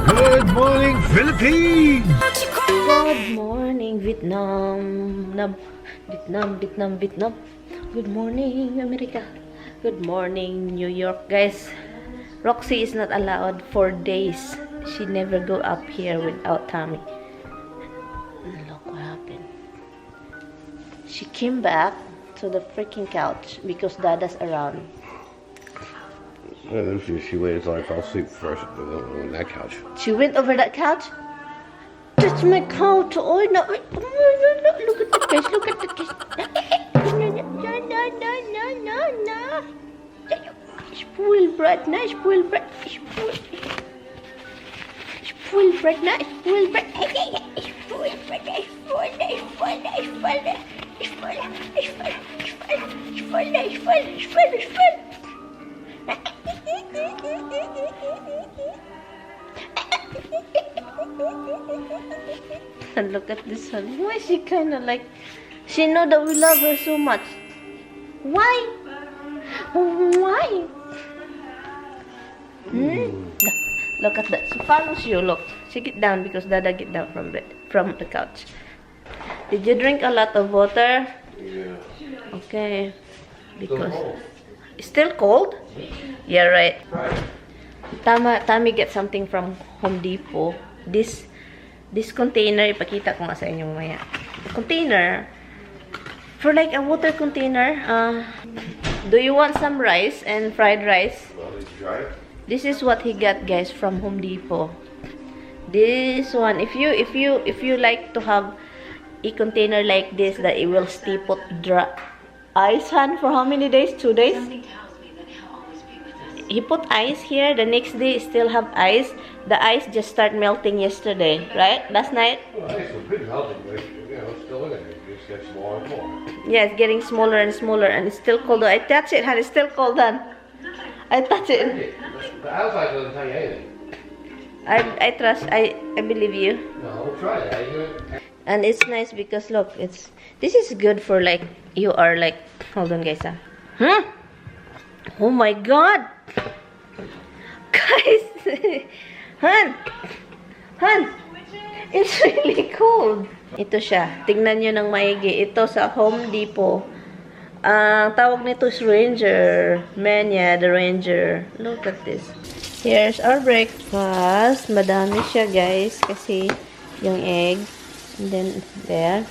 Good morning, Philippines! Good morning, Vietnam. Vietnam. Good morning, America. Good morning, New York. Guys, Roxy is not allowed for days. She never go up here without Tommy. Look what happened. She came back to the freaking couch because Dada's around. And then she waited until I fell asleep first on that couch. She went over that couch. That's my couch. Oh no! Look at the guys. Look at the guys. No. Spoiled brat. Nice spoiled brat. Spoiled brat. Nice spoiled brat. Spoiled brat. Spoiled. And look at this one. Why is she kind of like... She know that we love her so much. Why? Why? Look at that. She follows you. Look. She get down because Dada get down from the couch. Did you drink a lot of water? Yeah. Okay. Because... Still cold? Yeah, right. Tommy get something from Home Depot. This container, ipakita ko nga sa inyo maya. The container, for like a water container, do you want some rice and fried rice? This is what he got, guys, from Home Depot. This one, if you like to have a container like this, that it will stay put dry. Ice han for how many days? 2 days? He put ice here. The next day still have ice. The ice just start melting yesterday, right? Last night? Well, ice was pretty melting, but it's still in there. It just gets smaller and smaller. Yeah, it's getting smaller and smaller, and it's still cold. I touch it, and it's still cold, han. I touch it. The outside doesn't tell you anything. I trust. I believe you. No, we'll try that. And it's nice because look, this is good for like you are like. Hold on, guys. Oh my God, guys, Han, it's really cold. Ito siya. Tingnan nyo ng maigi. Ito sa Home Depot. Ang tawag nito is Ranger. Mania, the Ranger. Look at this. Here's our breakfast. Madami siya, guys. Kasi yung egg. And then, there.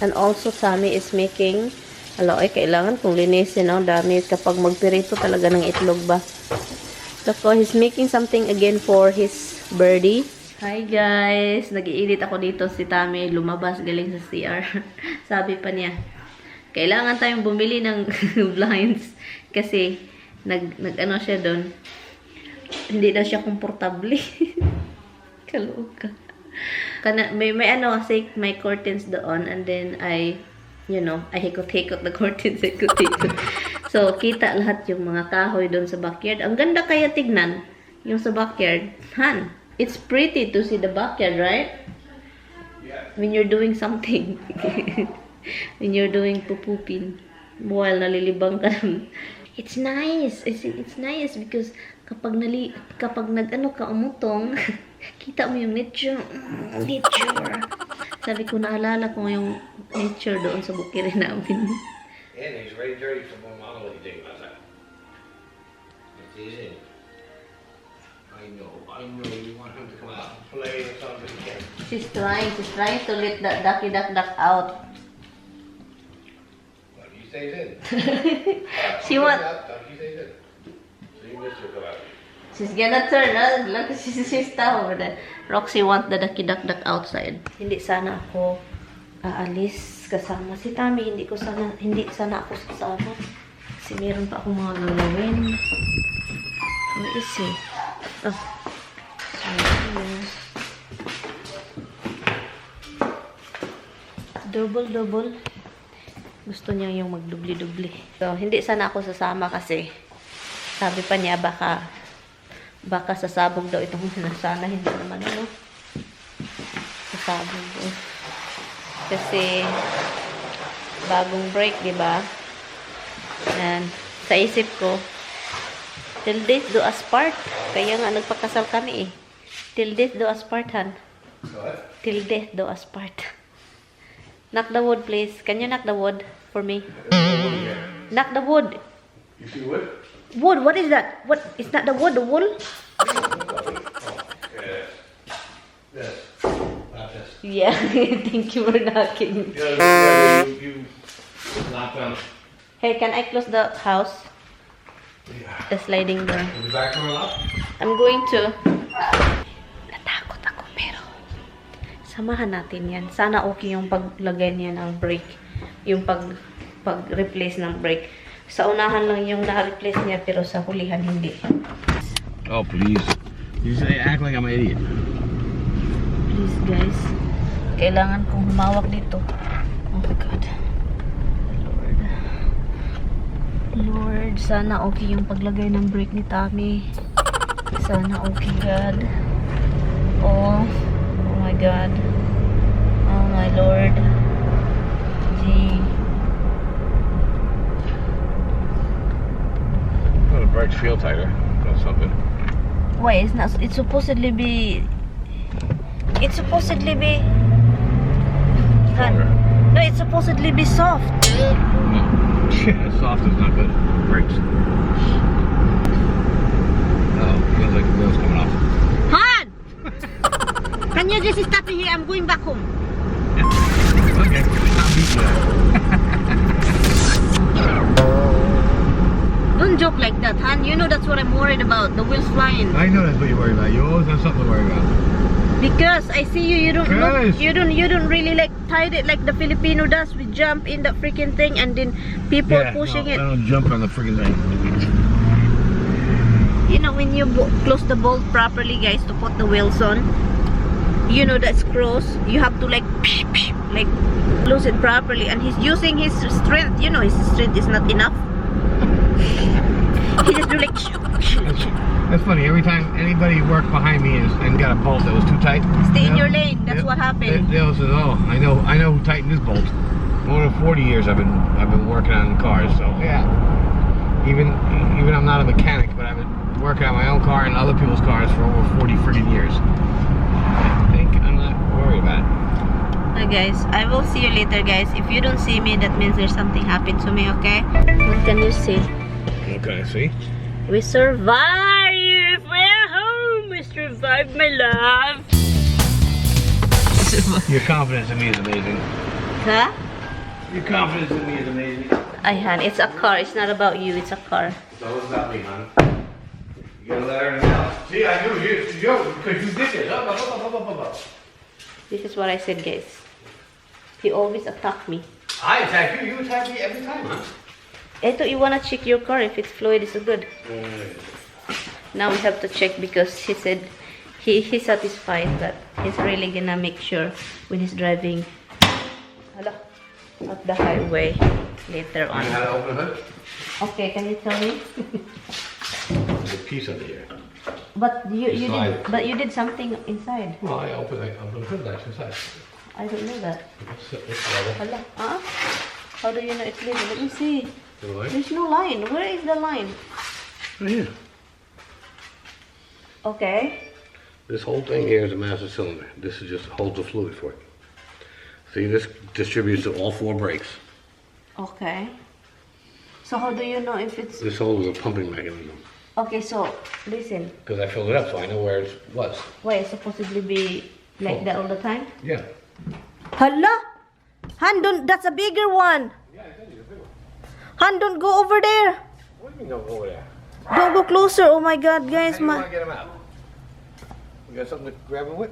And also, Sammy is making... kailangan kong linisin, no? Dami kapag magpirito talaga ng itlog ba. So, he's making something again for his birdie. Hi, guys! Nag-i-edit ako dito. Si Tommy lumabas galing sa CR. Sabi pa niya, kailangan tayong bumili ng blinds. Kasi, nag-ano siya doon. Hindi daw siya komportable. Kaloka. May ano kasi, may curtains doon. And then, I hikot-hikot the curtains, hikot-hikot. So, kita lahat yung mga kahoy doon sa backyard. Ang ganda kaya tignan, yung sa backyard. Han, it's pretty to see the backyard, right? When you're doing something. When you're doing pupupin. While nalilibang ka lang. It's nice. It's nice because kapag nag-ano ka umutong, kita mo yung nature. Sabi ko, naalala ko yung nature doon sa bukirin namin. And he's very dirty from my mom when he did last night. It's easy. I know you want him to come out and play or something. She's trying to let that ducky duck out. Well, he stays in. She wants... He stays in. So you miss her come out. She's gonna turn, look, she's over there. Roxy want the ducky duck outside. Hindi sana ako aalis kasama si Tommy. Hindi sana ako kasama. Kasi meron pa akong mga gagawin. Where is he? Oh. Double. Gusto niya yung magdubli-dubli. So, hindi sana ako sasama kasi sabi pa niya baka sasabog daw itong sana hindi naman ano. Sasabog daw. Kasi bagong break, di ba? And sa isip ko, till death do us part. Kaya nga nagpakasal kami eh. Till death do us part, Han. What? Till death do us part. Knock the wood, please. Can you knock the wood for me? Knock the wood. You see wood? Wood, what is that? What is not the wood, the wool? This. Not this. Yeah, thank you for knocking. You knock down. Hey, can I close the house? Yeah. The sliding door. Is the back door locked? I'm going to. Natakot ako, pero samahan natin yan. Sana okay yung paglagay niya ng brake. Yung pag-replace ng brake. Sa unahan lang yung na-replace niya, pero sa hulihan hindi. Oh, please. You say act like I'm an idiot. Please, guys. Kailangan kong humawak dito. Oh my God. Lord, sana okay yung paglagay ng brake ni Tommy. Sana okay, God. Oh my God. Oh my Lord. Gee. Well, the brakes feel tighter. That's something. Why? It's supposedly be. Stronger. No, it's supposedly be soft. No. Soft is not good. Brakes. Oh, feels like the wheel's coming off. Han! Can you just stop me here? I'm going back home. Okay. Not beating that. Don't joke like that, Han. You know that's what I'm worried about. The wheels flying. I know that's what you're worried about. You always have something to worry about. Because I see you, you don't Guys. look, you don't really like tied it like the Filipino does. We jump in the freaking thing and then people pushing no, it. I don't jump on the freaking thing. You know when you close the bolt properly, guys, to put the wheels on. You know that screws. You have to like close it properly, and he's using his strength. You know his strength is not enough. He just do like. That's funny. Every time anybody worked behind me and got a bolt that was too tight, Stay in your lane. That's what happened. They all said, "Oh, I know who tightened this bolt." More than 40 years I've been working on cars, so yeah. Even I'm not a mechanic, but I've been working on my own car and other people's cars for over 40 freaking years. I think I'm not worried about it. Guys, I will see you later, guys. If you don't see me, that means there's something happened to me. Okay? What can you see? What can I see? We survived! We're home! We survived, my love! Your confidence in me is amazing. Huh? Your confidence in me is amazing. Ayhan, it's a car. It's not about you. It's a car. So it's about me, hon. You gotta let her know. See, I knew you, because you did it. This is what I said, guys. He always attacked me. I attack you. You attack me every time, huh? I thought you wanna check your car if its fluid is good. Now we have to check because he said he's satisfied that he's really gonna make sure when he's driving at the highway later on. You know how to open the hood? Okay, can you tell me? There's a piece under here. But you did something inside. Well, I opened the hood latch inside. I don't know that. It's level. Hala, how do you know it's legal? Let me see. Really? There's no line. Where is the line? Right here. Okay. This whole thing here is a master cylinder. This is just holds the fluid for it. See, this distributes to all 4 brakes. Okay. So how do you know if it's... This hole is a pumping mechanism. Okay, so listen. Because I filled it up so I know where it was. Why it's supposedly be like that all the time? Yeah. Hala! Han, don't, that's a bigger one. Yeah, I think it's a big one. Han, don't go over there. What do you mean don't go over there? Don't go closer. Oh my God, guys. How do you want to get them out? You got something to grab them with?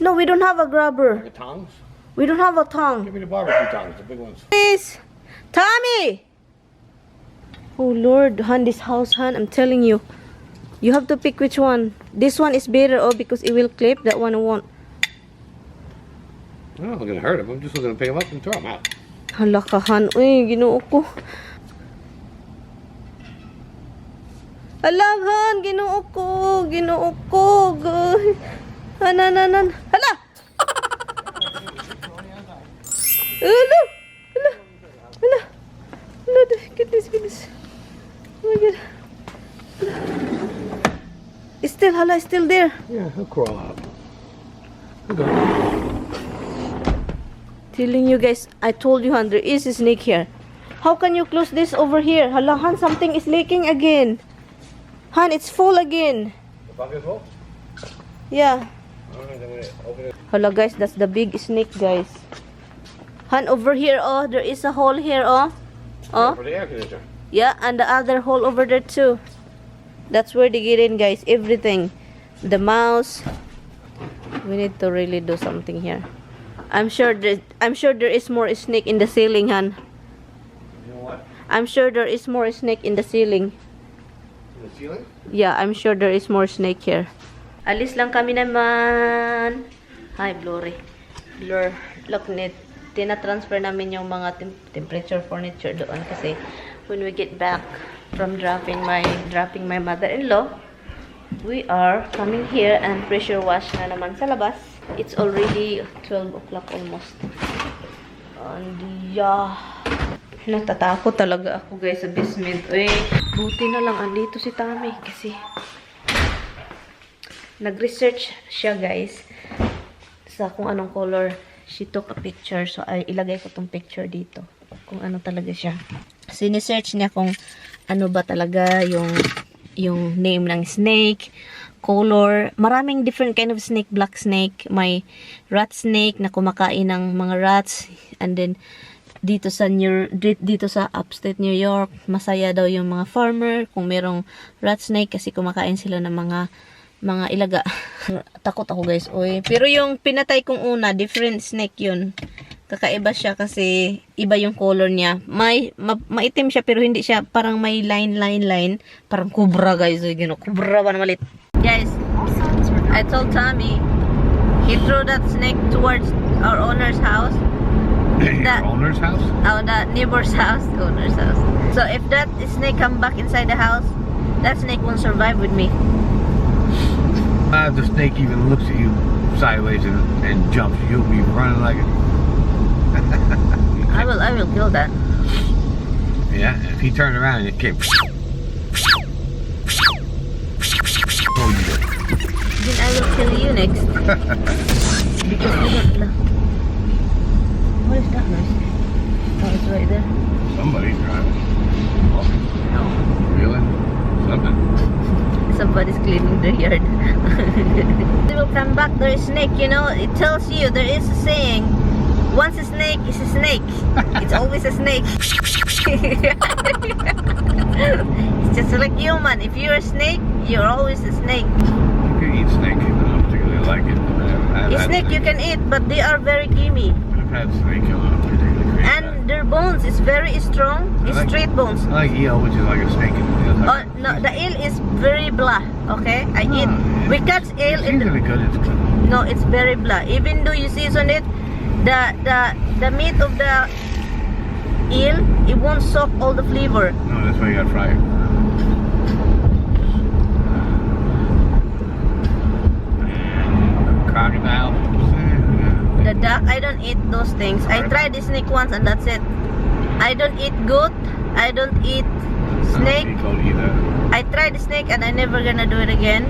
No, we don't have a grabber. The tongs? We don't have a tongue. Give me the barbecue tongs, the big ones. Please. Tommy! Oh Lord, Han, this house, Han, I'm telling you. You have to pick which one. This one is better, because it will clip. That one won't. I'm not going to hurt them. I'm just going to pick them up and throw them out. Hala ka, Han. Uy, ginoo ko. Hala, Han, ginoo ko. Ginoo ko. Han. Hala! Hala! Goodness. Oh my God. Still, hala, it's still there. Yeah, he'll crawl out. He'll go. Telling you guys, I told you, Han, there is a snake here. How can you close this over here? Hala, Han, something is leaking again. Han, it's full again. The bucket full? Yeah. Alright, I'm gonna open it. Hala, guys, that's the big snake, guys. Han, over here, oh, there is a hole here, oh. Oh. For the air conditioner. Yeah, and the other hole over there too. That's where they get in, guys. Everything. The mouse. We need to really do something here. I'm sure there is more snake in the ceiling, Han. You know what? I'm sure there is more snake in the ceiling. In the ceiling? Yeah, I'm sure there is more snake here. Alis lang kami naman. Hi, blurry. Blur. Look, tina-transfer namin yung mga temperature furniture doon kasi when we get back from dropping my mother-in-law, we are coming here and pressure wash na naman sa labas. It's already 12 o'clock almost. And yeah, natatakot talaga ako, guys, sa basement. Uy, buti na lang andito si Tami kasi nag-research siya, guys, sa kung anong color. She took a picture, so ay ilagay ko tong picture dito kung ano talaga siya. Sinesearch niya kung ano ba talaga yung name ng snake, color, maraming different kind of snake, black snake, may rat snake na kumakain ng mga rats, and then dito sa upstate New York, masaya daw yung mga farmer kung merong rat snake kasi kumakain sila ng mga ilaga. Takot ako, guys. Oy. Pero yung pinatay kong una, different snake yun. Kakaiba siya kasi iba yung color niya. Maitim siya pero hindi siya parang may line. Parang kubra, guys. Kubra ba na malit. Guys, I told Tommy, he threw that snake towards our owner's house. Your owner's house? Oh, the neighbor's house. Owner's house. So if that snake come back inside the house, that snake won't survive with me. If the snake even looks at you sideways and jumps, you'll be running like it. I will kill that. Yeah, if he turned around and it came. Then I will kill you next. Because you don't know. What is that noise? Oh, it's right there. Somebody's driving. Oh, No. really? Something. Somebody's cleaning their yard. They will come back. There is snake, you know. It tells you, there is a saying, once a snake is a snake. It's always a snake. It's just like human. If you're a snake, you're always a snake. You can eat snake. I don't particularly like it. A snake you can eat, but they are very gamey. I've had snake. I'm not particularly crazy. And their bones is very strong. It's straight bones. I like eel, which is like a snake. Oh no, the eel is very blah. Okay, I eat. We catch eel in the. Good. It's good. No, it's very blah. Even though you season it, the meat of the eel, it won't soak all the flavor. No, that's why you gotta fry it. Crocodile. The duck, I don't eat those things. I tried the snake once and that's it. I don't eat goat. I don't eat snake. I tried the snake and I never gonna do it again.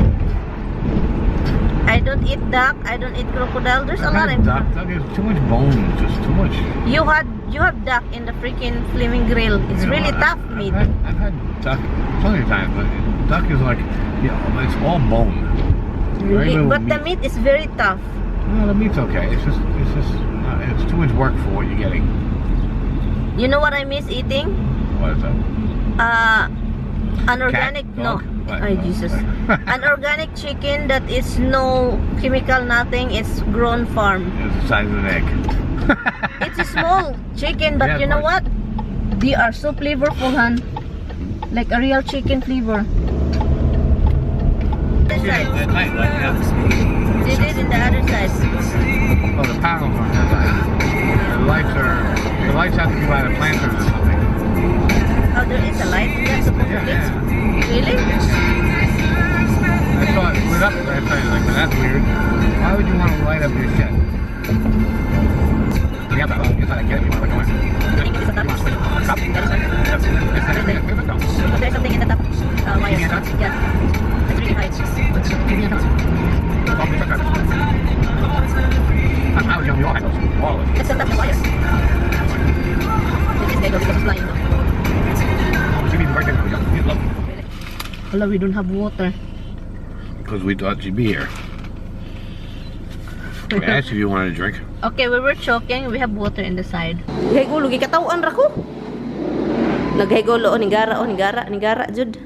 I don't eat duck. I don't eat crocodile. There's a lot of duck. Duck is too much bone. Just too much. You have duck in the freaking flaming grill. It's really tough meat. I've had duck plenty of times, but duck is like, it's all bone. Really? But the meat is very tough. No, the meat's okay. It's too much work for what you're getting. You know what I miss eating? What is that? An organic, Cat? no. Ay, Jesus. An organic chicken that is no chemical, nothing. It's grown farm. It's the size of an egg. It's a small chicken, but Yeah, you know what? They are so flavorful, Han. Like a real chicken flavor. This side. At night, like that. They did in the other side. Oh, the panels are on that side. The lights have to be by the planters or something. Oh, there is a light. That's supposed to fix. Really? I saw it lit up last night. Like, that's weird. Why would you want to light up your shed? Yeah, but you gotta get it. You want to go in. Cup? There's something in the top. Wire. Yeah. I was young, we all had those. All of us. Let's set up the wire. This is dead because it's flying now. She be right there. You love it. Hello, we don't have water. Because we thought she'd be here. I asked if you wanted a drink. Okay, we were choking. We have water in the side. Hey, gulo, gikatawan ra ko. Naghaygulo, nigara, jud.